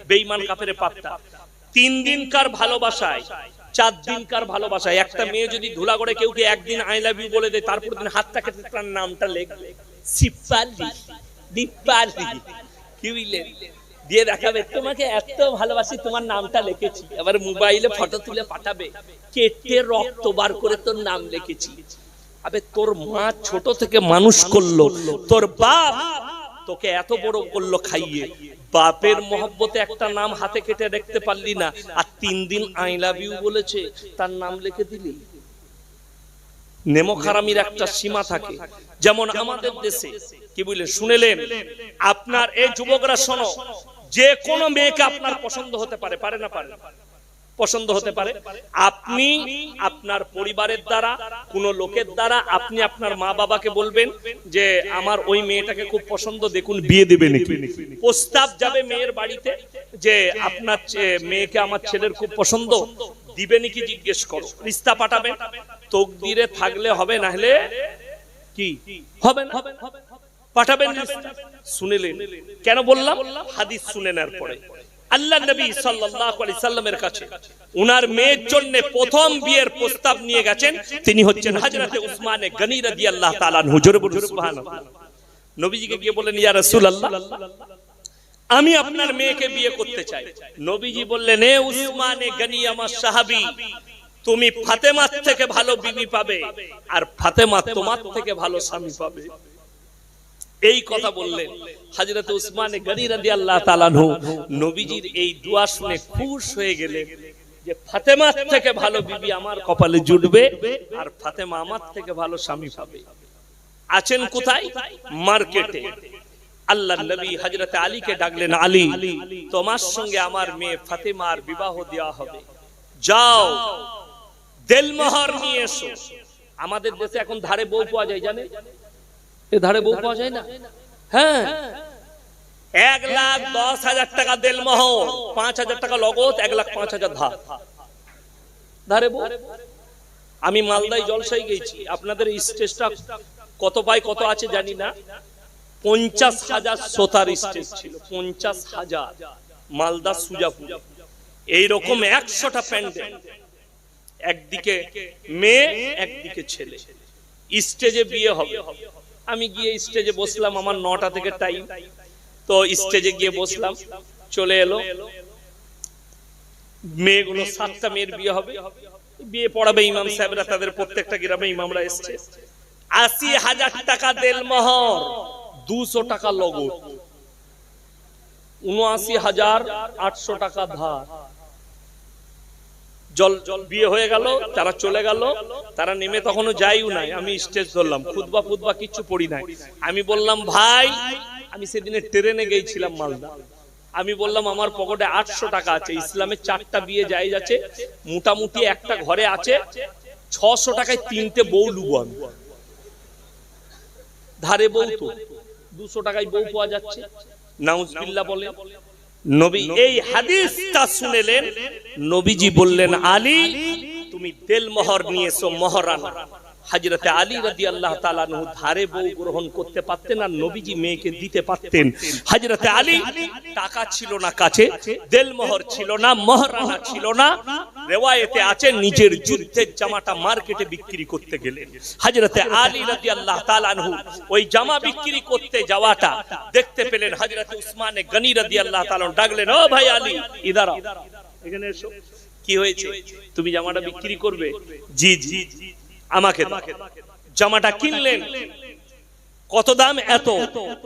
বেঈমান কাফেরের পাত্তা। 3 দিনকার ভালোবাসায় 4 দিনকার ভালোবাসায় একটা মেয়ে যদি ধুলাগড়ে কেউকে একদিন আই লাভ ইউ বলে দেয়, তারপর দিন হাতটা কেটে তার নামটা লেখবে সিপালি দীপালি, কি বুঝলেন, দিয়ে দেখাবে তোমাকে এত ভালোবাসি, তোমার নামটা লিখেছি। আবার মোবাইলে ফটো তুলে পাঠাবে, কেটে রক্ত বার করে তোর নাম লিখেছি। আবে তোর মা ছোট থেকে মানুষ করলো, তোর বাপ তোকে এত বড় করলো খাইয়ে, বাপের মহব্বতে একটা নাম হাতে কেটে দেখতে পারলি না, আর 3 দিন আই লাভ ইউ বলেছে তার নাম লিখে দিলি। নেমখারামির একটা সীমা থাকে। যেমন আমাদের দেশে কি বললেন শুনেলেন, আপনার এই যুবকরা শোনো, যে কোনো মেয়েকে আপনার পছন্দ হতে পারে, পারে না পারে? পছন্দ হতে পারে। আপনি আপনার পরিবারের দ্বারা, কোন লোকের দ্বারা আপনি আপনার মা বাবাকে বলবেন যে আমার ওই মেয়েটাকে খুব পছন্দ, দেখুন বিয়ে দেবে নাকি। প্রস্তাব যাবে মেয়ের বাড়িতে যে আপনার মেয়েকে আমার ছেলের খুব পছন্দ, দিবে নাকি জিজ্ঞেস করো। রিস্তা পাঠাবেন, তকদিরে থাকলে হবে, না হলে কি হবে না, পাঠাবেন। শুনেলেন কেন বললাম? হাদিস শুনে নেওয়ার পরে আল্লাহ নবী সাল্লাল্লাহু আলাইহি সাল্লামের কাছে উনার মেয়ের জন্য প্রথম বিয়ের প্রস্তাব নিয়ে গেছেন, তিনি হচ্ছেন হযরতে উসমানে গনি রাদিয়াল্লাহু তাআলা আনহু। জোরে বলুন সুবহানাল্লাহ। নবীজিকে গিয়ে বললেন ইয়া রাসূলুল্লাহ, আমি আপনার মেয়েকে বিয়ে করতে চাই। নবীজি বললেন এ উসমানে গনি আমার সাহাবী, তুমি ফাতেমার থেকে ভালো বিবি পাবে, আর ফাতেমা তোমার থেকে ভালো স্বামী পাবে। এই কথা বললেন হযরত উসমানে গনি রাদিয়াল্লাহু তাআলা আনহু। নবীজির এই দোয়া শুনে খুশি হয়ে গেলেন যে ফাতেমার থেকে ভালো বিবি আমার কপালে জুটবে, আর ফাতেমা আমার থেকে ভালো স্বামী পাবে। আছেন কোথায়? মার্কেটে। আল্লাহর নবী হযরত আলীকে ডাকলেন, আলী তোমার সঙ্গে আমার মেয়ে ফাতেমার বিবাহ দেওয়া হবে, যাও দেলমোহর নিয়ে এসো। আমাদের দেশে এখন ধারে বউ পাওয়া যায়, জানে? এ ধারে বউ পাওয়া যায় না? হ্যাঁ, 1,10,000 টাকা দেলমোহর, 5,000 টাকা লগত, 1,05,000 ধার। ধারে বউ। আমি মালদায় জলসায় গেছি, আপনাদের স্টেজটা কত পাই কত আছে জানি না, 50,000 শ্রোতার স্টেজ ছিল, 50,000। মালদা সুজাপুর এইরকম 100টা প্যান্ডেল, একদিকে মেয়ে একদিকে ছেলে, স্টেজে বিয়ে হবে। আমি গিয়ে স্টেজে বসলাম, আমার 9টা থেকে টাইম, তো স্টেজে গিয়ে বসলাম। চলে এলো মেয়েগুলো, 7টা মেয়ের বিয়ে হবে, বিয়ে পড়াবে ইমাম সাহেবরা, তাদের প্রত্যেকটা গ্রামে ইমামরা এসছে। 80,000 টাকা দেলমোহর, 200 টাকা লগত, 79,800 টাকা ধার। জল বিয়ে হয়ে গেল, তারা চলে গেল, তারা নেমে তখনও যাইও নাই। আমি স্টেজ ধরলাম, খুতবা কিচ্ছু পড়ি নাই। আমি বললাম ভাই, আমি সেদিনে ট্রেনে গিয়েছিলাম মালদা, আমি বললাম আমার পকেটে 800 টাকা আছে, ইসলামের 4টা বিয়ে জায়েজ আছে, মোটামুটি একটা ঘরে আছে 600 টাকায় 3টে বউ লুবো আমি। ধারে বউ তো 200 টাকায় বউ পাওয়া যাচ্ছে, নাউজুবিল্লাহ বলে। নবী এই হাদিসটা শুনেলেন, নবীজি বললেন আলী তুমি দেলমোহর নিয়ে এসো, মহরানা। হযরতে আলী রাদিয়াল্লাহু তাআলা আনহু ধারে বউ গ্রহণ করতে পারতেন, আর নবীজি মেয়েকে দিতে পারতেন। হযরতে আলী টাকা ছিল না কাছে, দেলমোহর ছিল না, মহরানা ছিল না। riwayate আছে নিজের যুদ্ধের জামাটা মার্কেটে বিক্রি করতে গেলেন। হযরতে আলী রাদিয়াল্লাহু তাআলা আনহু ওই জামা বিক্রি করতে যাওয়াটা দেখতে পেলেন। হযরতে উসমানে গনি রাদিয়াল্লাহু তাআলা ডাকলেন, ও ভাই আলী ইদার আও, এখানে এসো। কি হয়েছে? তুমি জামাটা বিক্রি করবে? জি জি। আমাকে জামাটা কিনলেন, কত দাম? এত।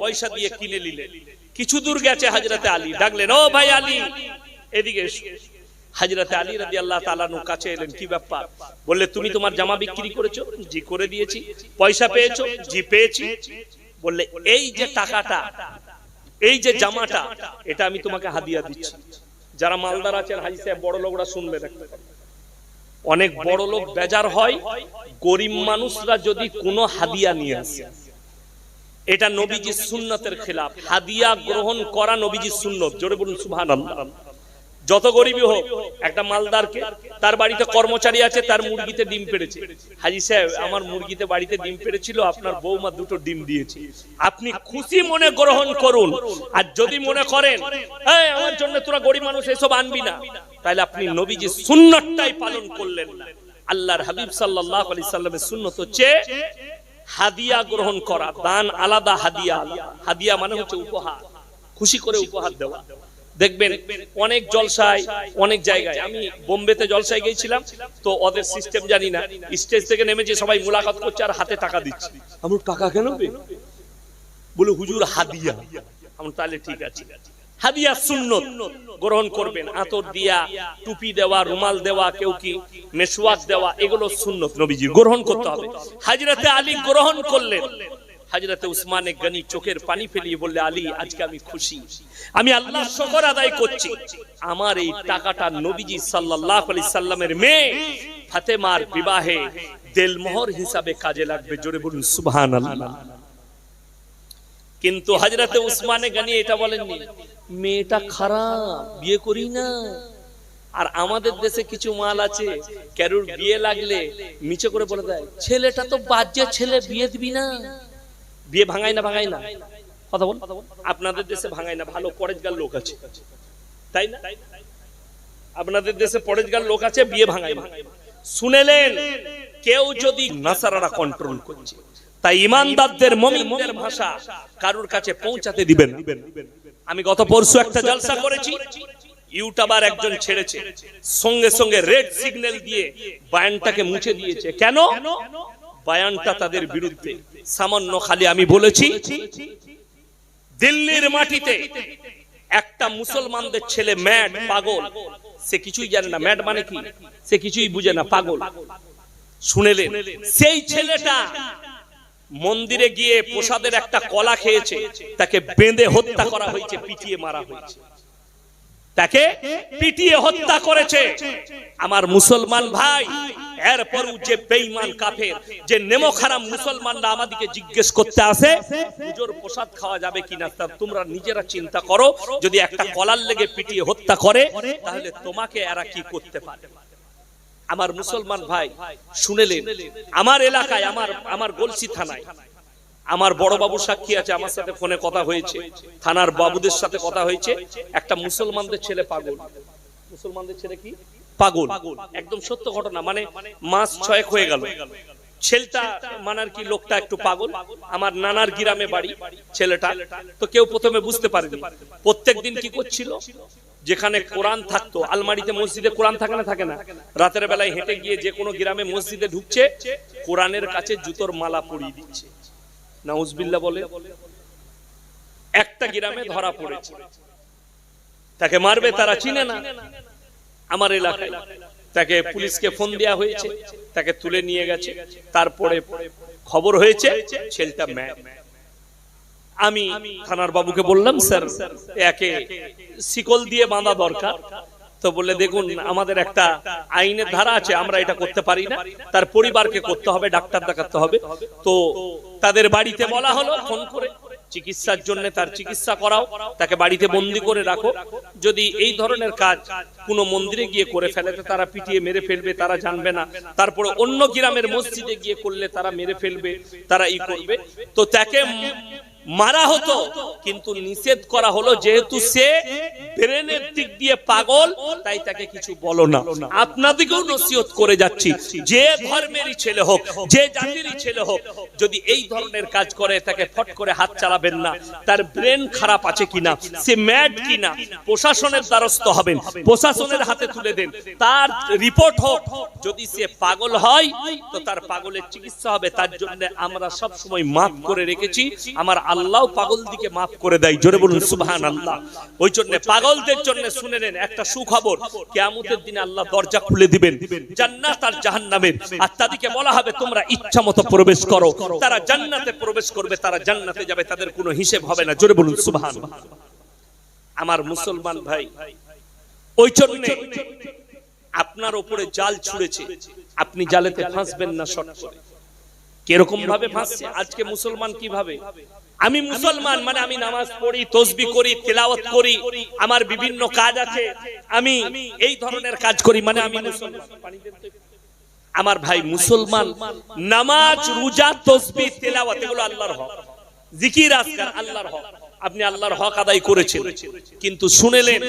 পয়সা দিয়ে কিনে নিলেন। কিছু দূর গেছে, হযরতে আলী ডাকলেন, ও ভাই আলী এদিকে এসো। হযরতে আলী রাদিয়াল্লাহু তাআলা আনহু কাছে এলেন, কি ব্যাপার? বললে তুমি তোমার জামা বিক্রি করেছো? জি করে দিয়েছি। পয়সা পেয়েছো? জি পেয়েছি। বললে এই যে টাকাটা, এই যে জামাটা, এটা আমি তোমাকে হাদিয়া দিচ্ছি। যারা মালদার আছেন হাজী সাহেব, বড় লোকরা শুনবেন, অনেক বড় লোক বেজার হয় গরিব মানুষরা যদি কোনো হাদিয়া নিয়ে আসে। এটা নবীজির সুন্নতের খেলাফ। হাদিয়া গ্রহণ করা নবীজির সুন্নত। জোরে বলুন সুবহানাল্লাহ। যত গরিবই হোক, একটা মালদারকে তার বাড়িতে কর্মচারী আছে, তার মুরগিতে ডিম পেড়েছে। হাজী সাহেব, আমার মুরগিতে বাড়িতে ডিম পেড়েছিল, আপনার বৌমা 2টো ডিম দিয়েছে। আপনি খুশি মনে গ্রহণ করুন। আর যদি মনে করেন এই আমার জন্য তোরা গরিব মানুষ এসব আনবি না, তাহলে আপনি নবীজির সুন্নাতটাই পালন করলেন না। আল্লাহর হাবিব সাল্লাল্লাহু আলাইহি সাল্লামের সুন্নাত হচ্ছে হাদিয়া গ্রহণ করা। দান আলাদা, হাদিয়া আলাদা। হাদিয়া মানে হচ্ছে উপহার, খুশি করে উপহার দেওয়া। দেখবেন অনেক জলসায়, অনেক জায়গায়, আমি বোম্বেতে জলসায় গিয়েছিলাম, তো ওদের সিস্টেম জানি না, স্টেজ থেকে নেমেছে সবাই মুলাকাত করছে আর হাতে টাকা দিচ্ছে। আমি টাকা কেন বলে হুজুর হাদিয়া। আমি তাহলে ঠিক আছে, হাদিয়া সুন্নত গ্রহণ করবেন। আতর দিয়া, টুপি দেওয়া, রুমাল দেওয়া, কেউ কি মেশওয়াক দেওয়া, এগুলো সুন্নত নবীজি গ্রহণ করতে হবে। হযরতে আলী গ্রহণ করলেন। হযরতে উসমানে গনি চোখের পানি ফেলিয়ে বললে, আলী আজকে আমি খুশি, আমি আল্লাহর শুকর আদায় করছি, আমার এই টাকাটা নবীজি সাল্লাল্লাহু আলাইহি সাল্লামের মেয়ে ফাতেমার বিবাহে দেলমোহর হিসাবে কাজে লাগবে। জোরে বলুন সুবহানাল্লাহ। কিন্তু হযরতে উসমানে গনি এটা বলেননি, মেয়েটা খারাপ, বিয়ে করি না। আর আমাদের দেশে কিছু মাল আছে, কারুর বিয়ে লাগলে নিচে করে বলে দেয়, ছেলেটা তো বাজে ছেলে, বিয়ে দিবি না। বিয়ে ভাঙায় না, ভাঙায় না, কথা বল। আপনাদের দেশে ভাঙায় না, ভালো পরেজগার লোক আছে, তাই না? আপনাদের দেশে পরেজগার লোক আছে, বিয়ে ভাঙায় না। শুনেলেন, কেউ যদি নাসারারা কন্ট্রোল করছে, তাই ইমানদারদের, মুমিনদের ভাষা কারুর কাছে পৌঁছাতে দিবেন। আমি গত পরশু একটা জলসা করেছি, ইউটিউবার একজন ছেড়েছে, সঙ্গে সঙ্গে রেড সিগন্যাল দিয়ে বয়ানটাকে মুছে দিয়েছে। কেন? বয়ানটা তাদের বিরুদ্ধে। সামান্য খালি আমি বলেছি, দিল্লির মাটিতে একটা মুসলমানদের ছেলে ম্যাড, পাগল, সে কিছুই জানে না। ম্যাড মানে কি? সে কিছুই বুঝে না, পাগল। শুনেলেন, সেই ছেলেটা মন্দিরে গিয়ে প্রসাদের একটা কলা খেয়েছে, তাকে বেঁধে হত্যা করা হয়েছে, পিটিয়ে মারা হয়েছে, তাকে পিটিয়ে হত্যা করেছে। আমার মুসলমান ভাই, এরপরও যে বেঈমান কাফের, যে নেমখারাম মুসলমানরা আমাদেরকে জিজ্ঞেস করতে আসে হুজুর প্রসাদ খাওয়া যাবে কিনা, তা তোমরা নিজেরা চিন্তা করো। যদি একটা কলার লেগে পিটিয়ে হত্যা করে, তাহলে তোমাকে এরা কি করতে পারে? আমার মুসলমান ভাই শুনেলেন, আমার এলাকায়, আমার গলসি থানায় আমার বড় বাবু সাক্ষী আছে, আমার সাথে ফোনে কথা হয়েছে, থানার বাবুদের সাথে কথা হয়েছে। একটা মুসলমানদের ছেলে পাগল। মুসলমানদের ছেলে কি? পাগল। একদম সত্য ঘটনা, মানে মাস 6 হয়ে গেল। ছেলেটা মানার কি, লোকটা একটু পাগল। আমার নানার গ্রামে বাড়ি ছেলেটা। তো কেউ প্রথমে বুঝতে পারেনি। প্রত্যেকদিন কি করছিল, যেখানে কোরআন থাকতো, আলমারিতে মসজিদে কোরআন থাকে না, থাকে না, রাতের বেলায় হেঁটে গিয়ে যে কোনো গ্রামে মসজিদে ঢুকছে, কোরআনের কাছে জুতোর মালা পরিয়ে দিচ্ছে। নাউজুবিল্লাহ বলে। একটা গ্রামে ধরা পড়েছে, তাকে মারবে, তারা চিনে না। আমার এলাকায় তাকে পুলিশকে ফোন দেয়া হয়েছে, তাকে তুলে নিয়ে গেছে। তারপরে খবর হয়েছে ছেলেটা ম্যাড। আমি থানার বাবুকে বললাম, স্যার একে শিকল দিয়ে বাঁধা দরকার। তো বলে, দেখুন আমাদের একটা আইনের ধারা আছে, আমরা এটা করতে পারি না, তার পরিবারকে করতে হবে, ডাক্তার দেখাতে হবে। তো তাদের বাড়িতে বলা হলো ফোন করে, চিকিৎসার জন্য তার চিকিৎসা করাও, তাকে বাড়িতে বন্দি করে রাখো। যদি এই ধরনের কাজ কোনো মন্দিরে গিয়ে করে ফেলে, তারা পিটিয়ে মেরে ফেলবে, তারা জানবে না। তারপরে অন্য গ্রামের মসজিদে গিয়ে করলে তারা মেরে ফেলবে, তারা ই করবে। তো তাকে মারা হতো, কিন্তু নিষেধ করা হলো, যেহেতু সে ব্রেনের দিক দিয়ে পাগল, তাই তাকে কিছু বলো না। আপনাদেরকেও নসিহত করে যাচ্ছি, যে ধর্মেরই ছেলে হোক, যে জাতিরই ছেলে হোক, যদি এই ধরনের কাজ করে, তাকে ফট করে হাত চালাবেন না। তার ব্রেন খারাপ আছে কিনা, সে ম্যাড কিনা, প্রশাসনের দ্বারস্থ হবেন, প্রশাসনের হাতে তুলে দেন, তার রিপোর্ট হোক। যদি সে পাগল হয়, তো তার পাগলের চিকিৎসা হবে। তার জন্য আমরা সব সময় মাফ করে রেখেছি। আমার আল্লাহ পাগল দিকে মাফ করে দেয়। জোরে বলুন সুবহানাল্লাহ। ওই জন্য পাগলদের জন্য শুনে নেন একটা সুখবর, কিয়ামতের দিনে আল্লাহ দরজা খুলে দিবেন জান্নাত আর জাহান্নামের, আর তাদেরকে বলা হবে তোমরা ইচ্ছামতো প্রবেশ করো। তারা জান্নাতে প্রবেশ করবে, তারা জান্নাতে যাবে, তাদের কোনো হিসেব হবে না। জোরে বলুন সুবহানাল্লাহ। আমার মুসলমান ভাই, ওই জন্য আপনার উপরে জাল ছুঁড়েছে, আপনি জালেতে ফাঁসবেন না। শর্ট করে কিরকম ভাবে ফাঁসছে আজকে মুসলমান, কিভাবে আমি মুসলমান মানে আমি নামাজ পড়ি, তাসবিহ করি, তিলাওয়াত করি, আমার বিভিন্ন কাজ আছে, আমি এই ধরনের কাজ করি মানে আমি মুসলমান। আমার ভাই মুসলমান নামাজ, রোজা, তাসবিহ, তিলাওয়াত এগুলো আল্লাহর হক, জিকির আজকার আল্লাহর হক। আপনি আল্লাহর হক আদায় করেছেন, কিন্তু শুনেলেন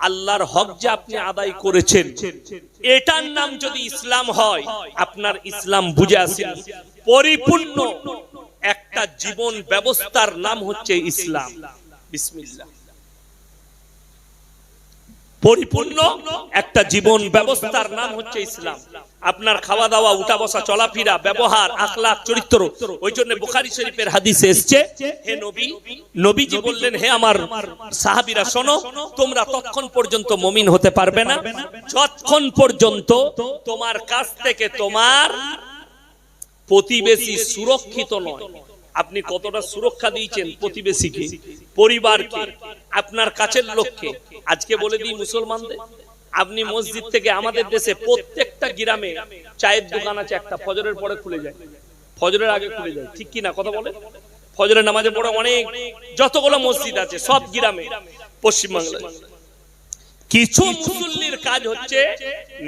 আল্লাহর হক যে আপনি আদায় করেছেন এটার নাম যদি ইসলাম হয়, আপনার ইসলাম বুঝে আসেন। পরিপূর্ণ একটা জীবন ব্যবস্থার নাম হচ্ছে ইসলাম। বিসমিল্লাহ। পরিপূর্ণ একটা জীবন ব্যবস্থার নাম হচ্ছে ইসলাম। আপনার খাওয়া দাওয়া, উঠা বসা, চলাফেরা, ব্যবহার, আখলাক, চরিত্র। ওই জন্য বুখারী শরীফের হাদিসে এসেছে, হে নবী, নবীজি বললেন, হে আমার সাহাবীরা শোনো, তোমরা ততক্ষণ পর্যন্ত মুমিন হতে পারবে না যতক্ষণ পর্যন্ত তোমার কাছ থেকে তোমার প্রতিবেশী সুরক্ষিত নয়। আপনি কতটা সুরক্ষা দিয়েছেন প্রতিবেশীকে, পরিবারকে, আপনার কাছের লোককে? আজকে বলে দিই মুসলমানদের, আপনি মসজিদ থেকে, আমাদের দেশে প্রত্যেকটা গ্রামে চায়ের দোকান আছে একটা, ফজরের পরে খুলে যায়, ফজরের আগে খুলে যায়, ঠিক কি না কথা বলে? ফজরের নামাজের পরে অনেক যতগুলো মসজিদ আছে সব গ্রামে পশ্চিমবাংলায়। কিছু মুসল্লির কাজ হচ্ছে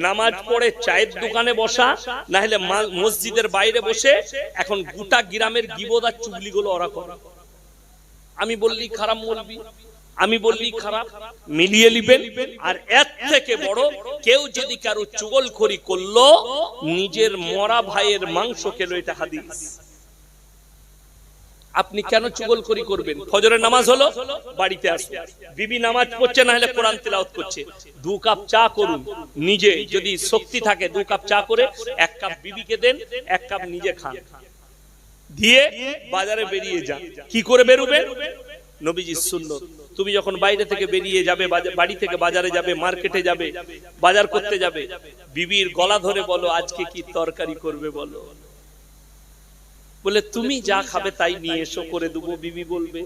নামাজ পড়ে চায়ের দোকানে বসা, না হলে মসজিদের বাইরে বসে এখন গোটা গ্রামের গীবত আর চুগলিগুলো ওরা করে। আমি বললি খারাপ বলবি, আমি বললি খারাপ, মিলিয়ে নিবেন। আর এর থেকে বড়, কেউ যদি কারো চুগলখড়ি করলো, নিজের মরা ভাইয়ের মাংস খেলো, এটা হাদিস। আপনি কেন চুগলখড়ি করবেন? ফজরের নামাজ হলো, বাড়িতে আসুন, বিবি নামাজ পড়ছে না হলে কোরআন তেলাওয়াত করছে, 2 কাপ চা করুন, নিজে যদি শক্তি থাকে 2 কাপ চা করে 1 কাপ বিবিকে দেন, 1 কাপ নিজে খান, দিয়ে বাজারে বেরিয়ে যান। কি করে বেরোবেন? নবীজির সুন্নাত। তুমি যখন বাইরে থেকে বেরিয়ে যাবে, বাড়ি থেকে বাজারে যাবে, মার্কেটে যাবে, বাজার করতে যাবে, বিবির গলা ধরে বলো, আজকে কি তরকারি করবে বলো। বলে তুমি যা খাবে তাই নিয়ে এসো, করে দেবো। বিবি বলবে,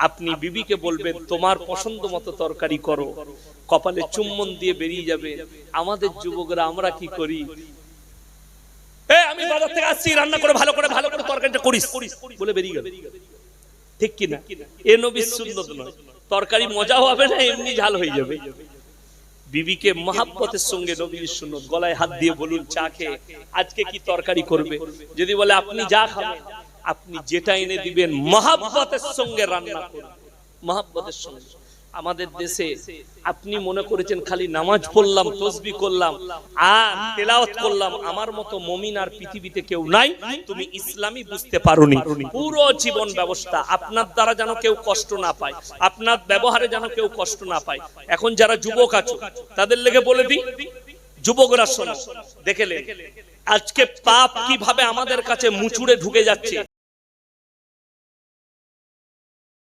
আপনি বিবিকে বলবেন তোমার পছন্দ মতো তরকারি করো, কপালে চুম্বন দিয়ে বেরিয়ে যাবে। আমাদের যুবকরা আমরা কি করি? আমি বাজার থেকে আসছি, রান্না করে ভালো করে তরকারিটা করিস বলে বেরিয়ে গেল, ঠিক কিনা? এ নবীর সুন্নাত নয়। তরকারি মজা হবে না, এমনি ঝাল হয়ে যাবে। বিবিকে মহাব্বতের সঙ্গে নবীর সুন্নাত, গলায় হাত দিয়ে বলুন, চা খেয়ে আজকে কি তরকারি করবে? যদি বলে আপনি যা খাবেন, আপনি যেটা এনে দিবেন মহাব্বতের সঙ্গে রান্না করুন, মহাব্বতের সঙ্গে। আমাদের দেশে আপনি মনে করেছেন খালি নামাজ পড়লাম, তাসবিহ করলাম আর তেলাওয়াত করলাম, আমার মতো মুমিন আর পৃথিবীতে কেউ নাই, তুমি ইসলামই বুঝতে পারোনি। পুরো জীবন ব্যবস্থা আপনার দ্বারা যেন কেউ কষ্ট না পায়, আপনার ব্যবহারে যেন কেউ কষ্ট না পায়। এখন যারা যুবক আছো তাদের লেগে বলে দিই, যুবকরা শোনো, দেখেলে আজকে পাপ কিভাবে আমাদের কাছে মুচুড়ে ঢুকে যাচ্ছে।